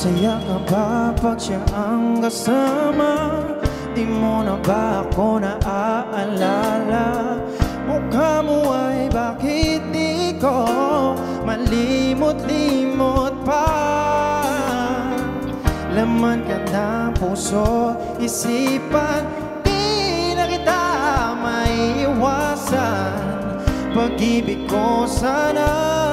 Masaya ka ba pag siya ang kasama? Di mo na ba ako naaalala? Mukha mo ay bakit di ko malimot-limot pa? Laman ka ng puso, isipan, di na kita maiiwasan. Pag-ibig ko sana